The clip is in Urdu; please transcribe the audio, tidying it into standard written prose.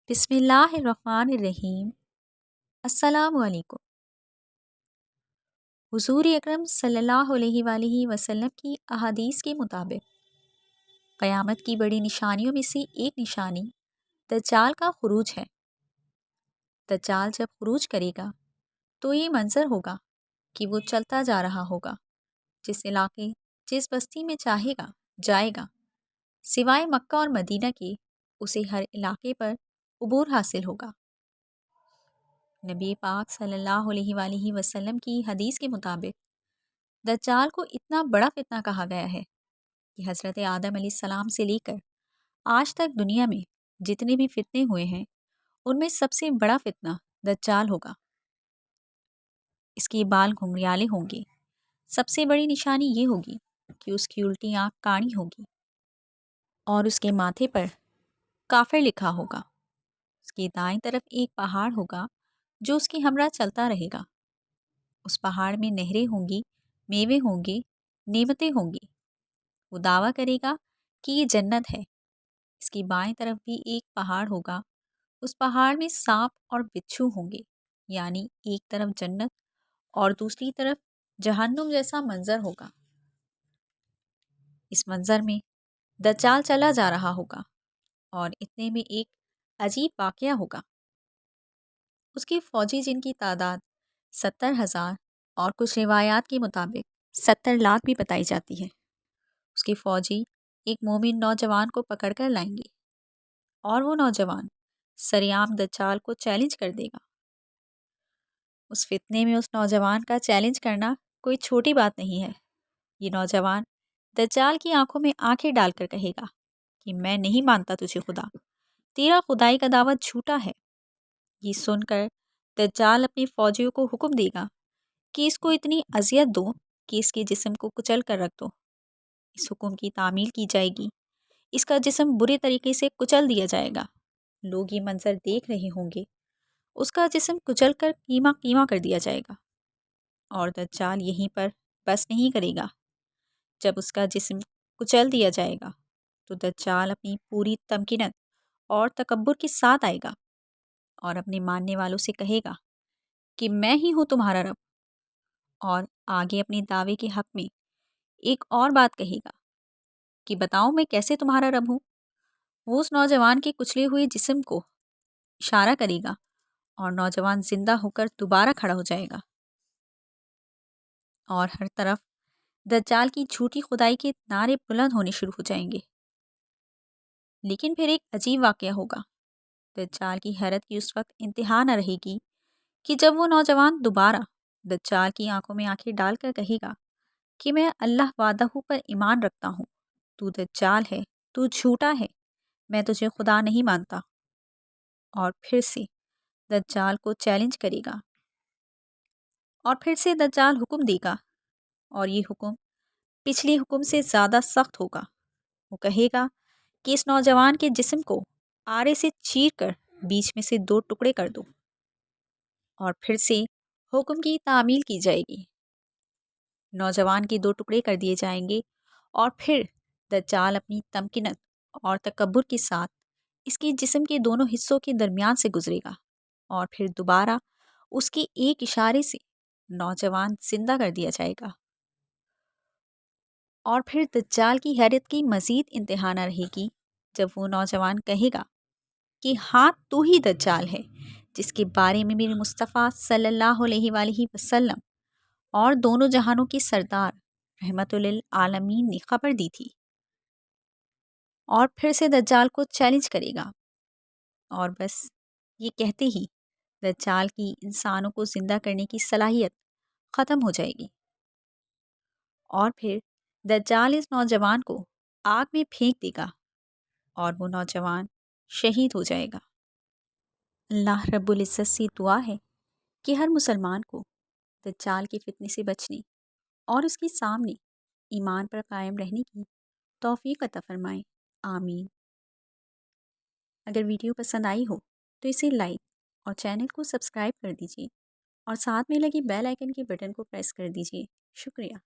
بسم اللہ الرحمن الرحیم۔ السلام علیکم۔ حضور اکرم صلی اللہ علیہ وآلہ وسلم کی احادیث کے مطابق قیامت کی بڑی نشانیوں میں سے ایک نشانی دجال کا خروج ہے۔ دجال جب خروج کرے گا تو یہ منظر ہوگا کہ وہ چلتا جا رہا ہوگا، جس علاقے جس بستی میں چاہے گا جائے گا، سوائے مکہ اور مدینہ کے اسے ہر علاقے پر عبور حاصل ہوگا۔ نبی پاک صلی اللہ علیہ وآلہ وسلم کی حدیث کے مطابق دجال کو اتنا بڑا فتنہ کہا گیا ہے کہ حضرت آدم علیہ السلام سے لے کر آج تک دنیا میں جتنے بھی فتنے ہوئے ہیں ان میں سب سے بڑا فتنہ دجال ہوگا۔ اس کے بال گھنگریالے ہوں گے۔ سب سے بڑی نشانی یہ ہوگی کہ اس کی الٹی آنکھ کاڑی ہوگی اور اس کے ماتھے پر کافر لکھا ہوگا۔ اس کی دائیں طرف ایک پہاڑ ہوگا جو اس کے ہمراہ چلتا رہے گا۔ اس پہاڑ میں نہریں ہوں گی، میوے ہوں گے، نعمتیں ہوں گی۔ وہ دعویٰ کرے گا کہ یہ جنت ہے۔ اس کی بائیں طرف بھی ایک پہاڑ ہوگا۔ اس پہاڑ میں سانپ اور بچھو ہوں گے، یعنی ایک طرف جنت اور دوسری طرف جہنم جیسا منظر ہوگا۔ اس منظر میں دجال چلا جا رہا ہوگا اور اتنے میں ایک عجیب واقعہ ہوگا۔ اس کے فوجی جن کی تعداد 70,000 اور کچھ روایات کے مطابق 70 لاکھ بھی بتائی جاتی ہے، اس کے فوجی ایک مومن نوجوان کو پکڑ کر لائیں گے اور وہ نوجوان سریعام دجال کو چیلنج کر دے گا۔ اس فتنے میں اس نوجوان کا چیلنج کرنا کوئی چھوٹی بات نہیں ہے۔ یہ نوجوان دجال کی آنکھوں میں آنکھیں ڈال کر کہے گا کہ میں نہیں مانتا تجھے خدا، تیرا خدائی کا دعویٰ جھوٹا ہے۔ یہ سن کر دجال اپنے فوجیوں کو حکم دے گا کہ اس کو اتنی اذیت دو کہ اس کے جسم کو کچل کر رکھ دو۔ اس حکم کی تعمیل کی جائے گی۔ اس کا جسم برے طریقے سے کچل دیا جائے گا۔ لوگ یہ منظر دیکھ رہے ہوں گے۔ اس کا جسم کچل کر کیما کیما کر دیا جائے گا اور دجال یہیں پر بس نہیں کرے گا۔ جب اس کا جسم کچل دیا جائے گا تو دجال اپنی پوری تمکنت اور تکبر کے ساتھ آئے گا اور اپنے ماننے والوں سے کہے گا کہ میں ہی ہوں تمہارا رب، اور آگے اپنے دعوے کے حق میں ایک اور بات کہے گا کہ بتاؤ میں کیسے تمہارا رب ہوں۔ وہ اس نوجوان کے کچلے ہوئے جسم کو اشارہ کرے گا اور نوجوان زندہ ہو کر دوبارہ کھڑا ہو جائے گا اور ہر طرف دجال کی جھوٹی خدائی کے نعرے بلند ہونے شروع ہو جائیں گے۔ لیکن پھر ایک عجیب واقعہ ہوگا۔ دجال کی حیرت کی اس وقت انتہا نہ رہے گی کہ جب وہ نوجوان دوبارہ دجال کی آنکھوں میں آنکھیں ڈال کر کہے گا کہ میں اللہ وحدہ پر ایمان رکھتا ہوں، تو دجال ہے، تو جھوٹا ہے، میں تجھے خدا نہیں مانتا، اور پھر سے دجال کو چیلنج کرے گا اور پھر سے دجال حکم دے گا، اور یہ حکم پچھلے حکم سے زیادہ سخت ہوگا۔ وہ کہے گا کہ اس نوجوان کے جسم کو آرے سے چیر کر بیچ میں سے 2 ٹکڑے کر دو، اور پھر سے حکم کی تعمیل کی جائے گی۔ نوجوان کے 2 ٹکڑے کر دیے جائیں گے اور پھر دجال اپنی تمکنت اور تکبر کے ساتھ اس کے جسم کے دونوں حصوں کے درمیان سے گزرے گا اور پھر دوبارہ اس کے ایک اشارے سے نوجوان زندہ کر دیا جائے گا۔ اور پھر دجال کی حیرت کی مزید انتہا نہ رہے گی جب وہ نوجوان کہے گا کہ ہاں تو ہی دجال ہے جس کے بارے میں میرے مصطفیٰ صلی اللہ علیہ وآلہ وسلم اور دونوں جہانوں کے سردار رحمت للعالمین نے خبر دی تھی۔ اور پھر سے دجال کو چیلنج کرے گا اور بس یہ کہتے ہی دجال کی انسانوں کو زندہ کرنے کی صلاحیت ختم ہو جائے گی، اور پھر دجال اس نوجوان کو آگ میں پھینک دے گا اور وہ نوجوان شہید ہو جائے گا۔ اللہ رب العزت سے دعا ہے کہ ہر مسلمان کو دجال کے فتنے سے بچنے اور اس کے سامنے ایمان پر قائم رہنے کی توفیق عطا فرمائے، آمین۔ اگر ویڈیو پسند آئی ہو تو اسے لائک اور چینل کو سبسکرائب کر دیجیے اور ساتھ میں لگی بیل آئیکن کے بٹن کو پریس کر دیجیے۔ شکریہ۔